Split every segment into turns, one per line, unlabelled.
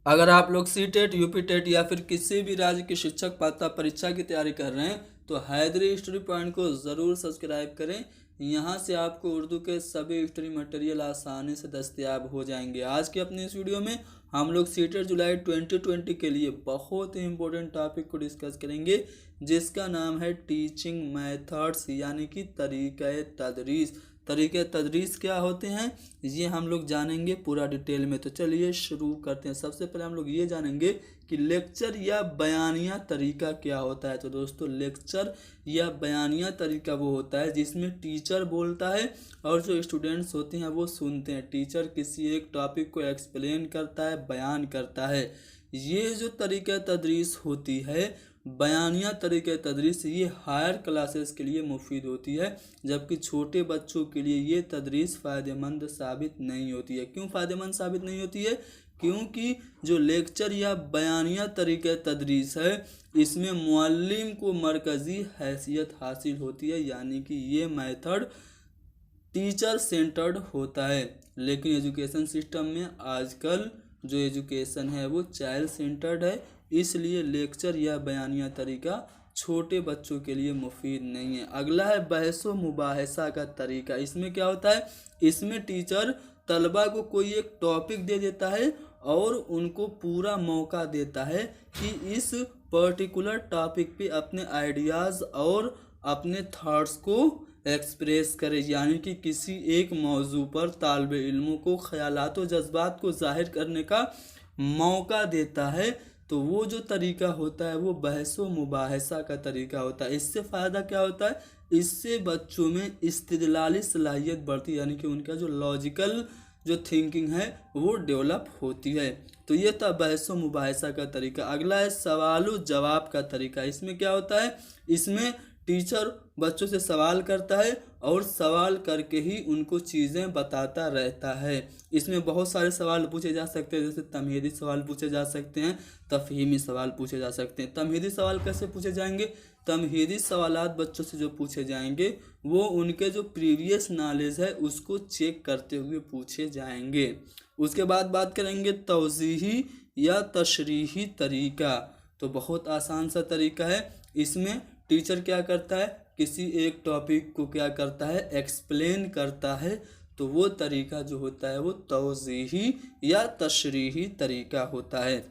अगर आप लोग सी टेट, यूपी टेट या फिर किसी भी राज्य की शिक्षक पात्रता परीक्षा की तैयारी कर रहे हैं तो हैदरी स्टडी पॉइंट को ज़रूर सब्सक्राइब करें। यहाँ से आपको उर्दू के सभी स्टडी मटेरियल आसानी से दस्तयाब हो जाएंगे। आज की अपनी इस वीडियो में हम लोग सी टेट जुलाई 2020 के लिए बहुत ही इंपॉर्टेंट टॉपिक को डिस्कस करेंगे, जिसका नाम है टीचिंग मेथड्स, यानी कि तरीक़े तदरीस। तरीके तदरीस क्या होते हैं ये हम लोग जानेंगे पूरा डिटेल में। तो चलिए शुरू करते हैं। सबसे पहले हम लोग ये जानेंगे कि लेक्चर या बयानिया तरीका क्या होता है। तो दोस्तों, लेक्चर या बयानिया तरीका वो होता है जिसमें टीचर बोलता है और जो स्टूडेंट्स होते हैं वो सुनते हैं। टीचर किसी एक टॉपिक को एक्सप्लेन करता है, बयान करता है। ये जो तरीका तदरीस होती है, बयानिया तरीक़े तदरीस, ये हायर क्लासेस के लिए मुफीद होती है, जबकि छोटे बच्चों के लिए ये तदरीस फ़ायदेमंद साबित नहीं होती है। क्यों फ़ायदेमंद साबित नहीं होती है? क्योंकि जो लेक्चर या बयानिया तरीक़े तदरीस है, इसमें मुअल्लिम को मरकज़ी हैसियत हासिल होती है, यानी कि ये मेथड टीचर सेंटर्ड होता है। लेकिन एजुकेशन सिस्टम में आजकल जो एजुकेशन है वो चाइल्ड सेंटर्ड है, इसलिए लेक्चर या बयानिया तरीका छोटे बच्चों के लिए मुफीद नहीं है। अगला है बहस व मुबाहसा का तरीका। इसमें क्या होता है, इसमें टीचर तलबा को कोई एक टॉपिक दे देता है और उनको पूरा मौका देता है कि इस पर्टिकुलर टॉपिक पे अपने आइडियाज़ और अपने थॉट्स को एक्सप्रेस करे, यानी कि किसी एक मौजू पर तालिब इल्मों को ख्यालात व जज्बात को जाहिर करने का मौका देता है। तो वो जो तरीका होता है वो बहस व मुबाहसा का तरीका होता है। इससे फ़ायदा क्या होता है, इससे बच्चों में इस्तिदलाली सलाहियत बढ़ती है, यानी कि उनका जो लॉजिकल जो थिंकिंग है वो डेवलप होती है। तो ये था बहस व मुबाहसा का तरीका। अगला है सवाल व जवाब का तरीका। इसमें क्या होता है, इसमें टीचर बच्चों से सवाल करता है और सवाल करके ही उनको चीज़ें बताता रहता है। इसमें बहुत सारे सवाल पूछे जा सकते हैं, जैसे तमहीदी सवाल पूछे जा सकते हैं, तफहीमी सवाल पूछे जा सकते हैं। तमहीदी सवाल कैसे पूछे जाएंगे? तमहीदी सवालात बच्चों से जो पूछे जाएंगे वो उनके जो प्रीवियस नॉलेज है उसको चेक करते हुए पूछे जाएंगे। उसके बाद बात करेंगे तौज़ीही या तशरीही तरीका। तो बहुत आसान सा तरीका है। इसमें टीचर क्या करता है, किसी एक टॉपिक को क्या करता है, एक्सप्लेन करता है। तो वो तरीका जो होता है वो तौज़ीही या तशरीही तरीका होता है।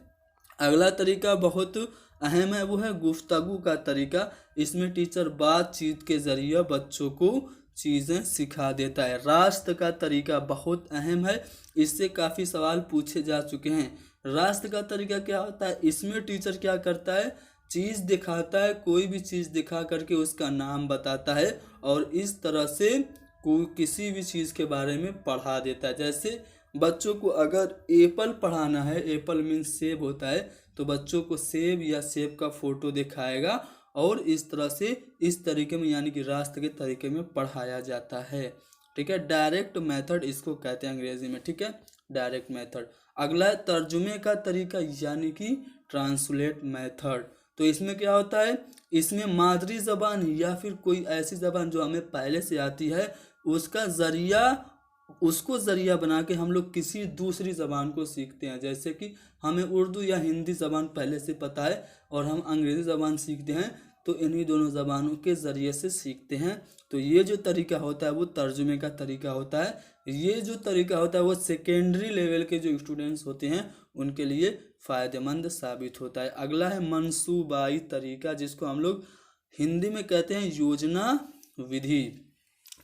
अगला तरीका बहुत अहम है, वो है गुफ्तगू का तरीका। इसमें टीचर बातचीत के ज़रिए बच्चों को चीज़ें सिखा देता है। रास्त का तरीका बहुत अहम है, इससे काफ़ी सवाल पूछे जा चुके हैं। रास्त का तरीका क्या होता है, इसमें टीचर क्या करता है, चीज़ दिखाता है, कोई भी चीज़ दिखा करके उसका नाम बताता है और इस तरह से कोई किसी भी चीज़ के बारे में पढ़ा देता है। जैसे बच्चों को अगर एप्पल पढ़ाना है, एप्पल मीन्स सेब होता है, तो बच्चों को सेब या सेब का फ़ोटो दिखाएगा और इस तरह से इस तरीके में, यानी कि रास्ते के तरीके में पढ़ाया जाता है। ठीक है, डायरेक्ट मेथड इसको कहते हैं अंग्रेजी में। ठीक है, डायरेक्ट मेथड। अगला है तर्जुमे का तरीका, यानी कि ट्रांसलेट मेथड। तो इसमें क्या होता है, इसमें मादरी ज़बान या फिर कोई ऐसी ज़बान जो हमें पहले से आती है उसको ज़रिया बना के हम लोग किसी दूसरी ज़बान को सीखते हैं। जैसे कि हमें उर्दू या हिंदी ज़बान पहले से पता है और हम अंग्रेज़ी ज़बान सीखते हैं, तो इन्हीं दोनों ज़बानों के ज़रिए से सीखते हैं। तो ये जो तरीका होता है वो तर्जुमे का तरीका होता है। ये जो तरीका होता है वो सेकेंडरी लेवल के जो स्टूडेंट्स होते हैं उनके लिए फ़ायदेमंद साबित होता है। अगला है मंसूबाई तरीका, जिसको हम लोग हिंदी में कहते हैं योजना विधि।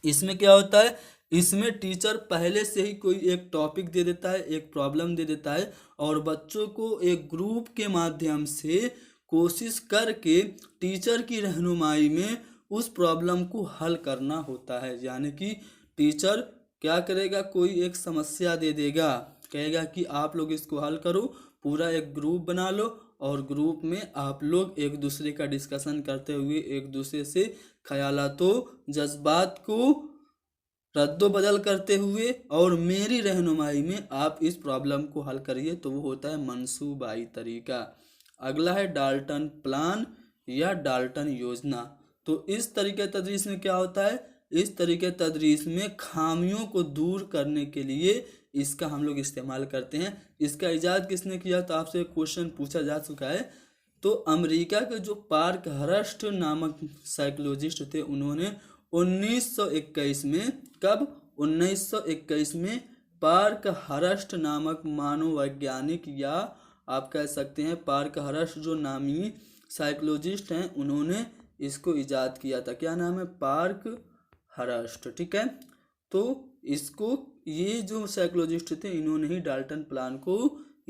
इसमें क्या होता है, इसमें टीचर पहले से ही कोई एक टॉपिक दे देता है, एक प्रॉब्लम दे देता है और बच्चों को एक ग्रुप के माध्यम से कोशिश करके टीचर की रहनुमाई में उस प्रॉब्लम को हल करना होता है। यानी कि टीचर क्या करेगा, कोई एक समस्या दे देगा, कहेगा कि आप लोग इसको हल करो, पूरा एक ग्रुप बना लो और ग्रुप में आप लोग एक दूसरे का डिस्कशन करते हुए एक दूसरे से ख्यालातों जज्बात को रद्दो बदल करते हुए और मेरी रहनुमाई में आप इस प्रॉब्लम को हल करिए। तो वो होता है मंसूबाई तरीका। अगला है डाल्टन प्लान या डाल्टन योजना। तो इस तरीके तदरीस में क्या होता है, इस तरीके तदरीस में खामियों को दूर करने के लिए इसका हम लोग इस्तेमाल करते हैं। इसका इजाद किसने किया, तो आपसे क्वेश्चन पूछा जा चुका है। तो अमेरिका के जो पार्क हर्स्ट नामक साइकोलॉजिस्ट थे, उन्होंने 1921 में, कब, 1921 में पार्क हर्स्ट नामक मानववैज्ञानिक, या आप कह सकते हैं पार्क हर्स्ट जो नामी साइकोलॉजिस्ट हैं, उन्होंने इसको इजाद किया था। क्या नाम है, पार्क हर्स्ट, ठीक है। तो इसको, ये जो साइकोलॉजिस्ट थे, इन्होंने ही डाल्टन प्लान को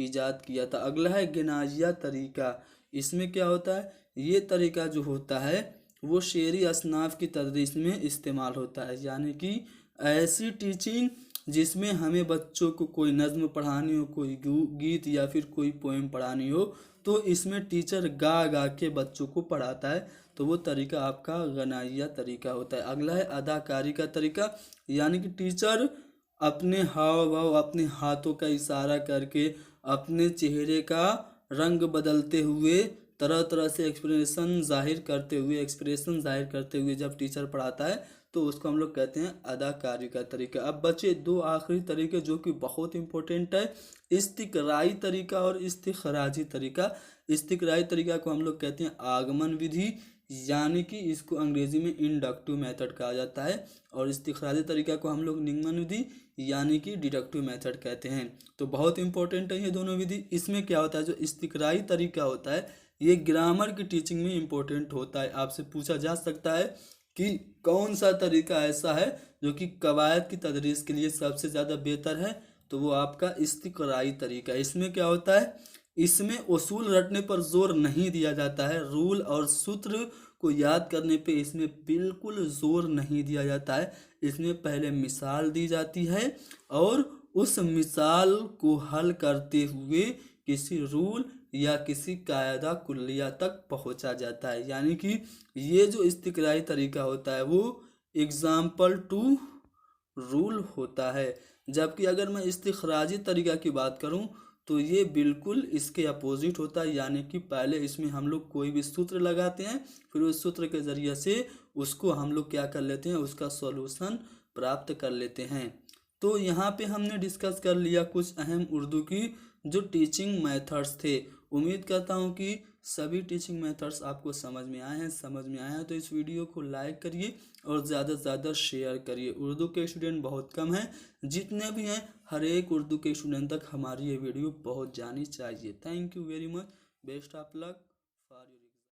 इजाद किया था। अगला है गेनाजिया तरीका। इसमें क्या होता है, ये तरीका जो होता है वो शेरी असनाफ की तदरीस में इस्तेमाल होता है, यानी कि ऐसी टीचिंग जिसमें हमें बच्चों को कोई नज़्म पढ़ानी हो, कोई गीत या फिर कोई पोएम पढ़ानी हो, तो इसमें टीचर गा गा के बच्चों को पढ़ाता है, तो वो तरीका आपका गनाइया तरीका होता है। अगला है अदाकारी का तरीका, यानी कि टीचर अपने हाव भाव, अपने हाथों का इशारा करके, अपने चेहरे का रंग बदलते हुए, तरह तरह से एक्सप्रेशन जाहिर करते हुए जब टीचर पढ़ाता है, तो उसको हम लोग कहते हैं अदाकारी का तरीका। अब बचे दो आखिरी तरीके जो कि बहुत इंपॉर्टेंट है, इस्तिकराई तरीका और इस्तिखराजी तरीका। इस्तिकराई तरीका को हम लोग कहते हैं आगमन विधि, यानी कि इसको अंग्रेजी में इंडक्टिव मेथड कहा जाता है, और इस्तिखराजी तरीका को हम लोग निगमन विधि यानी कि डिडक्टिव मेथड कहते हैं। तो बहुत इंपॉर्टेंट है ये दोनों विधि। इसमें क्या होता है, जो इस्तिकराई तरीका होता है, ये ग्रामर की टीचिंग में इंपॉर्टेंट होता है। आपसे पूछा जा सकता है कि कौन सा तरीका ऐसा है जो कि कवायद की तदरीस के लिए सबसे ज़्यादा बेहतर है, तो वो आपका इस्तिकराई तरीका है। इसमें क्या होता है, इसमें उसूल रटने पर जोर नहीं दिया जाता है, रूल और सूत्र को याद करने पे इसमें बिल्कुल जोर नहीं दिया जाता है। इसमें पहले मिसाल दी जाती है और उस मिसाल को हल करते हुए किसी रूल या किसी कायदा कुल्लिया तक पहुंचा जाता है। यानी कि ये जो इस्तिकराई तरीका होता है वो एग्जाम्पल टू रूल होता है, जबकि अगर मैं इस्तिखराजी तरीका की बात करूं तो ये बिल्कुल इसके अपोजिट होता है। यानी कि पहले इसमें हम लोग कोई भी सूत्र लगाते हैं, फिर उस सूत्र के ज़रिए से उसको हम लोग क्या कर लेते हैं, उसका सॉल्यूशन प्राप्त कर लेते हैं। तो यहाँ पे हमने डिस्कस कर लिया कुछ अहम उर्दू की जो टीचिंग मेथड्स थे। उम्मीद करता हूँ कि सभी टीचिंग मेथड्स आपको समझ में आए हैं। तो इस वीडियो को लाइक करिए और ज़्यादा से ज़्यादा शेयर करिए। उर्दू के स्टूडेंट बहुत कम हैं, जितने भी हैं हर एक उर्दू के स्टूडेंट तक हमारी ये वीडियो पहुँच जानी चाहिए। Thank you very much, best of luck.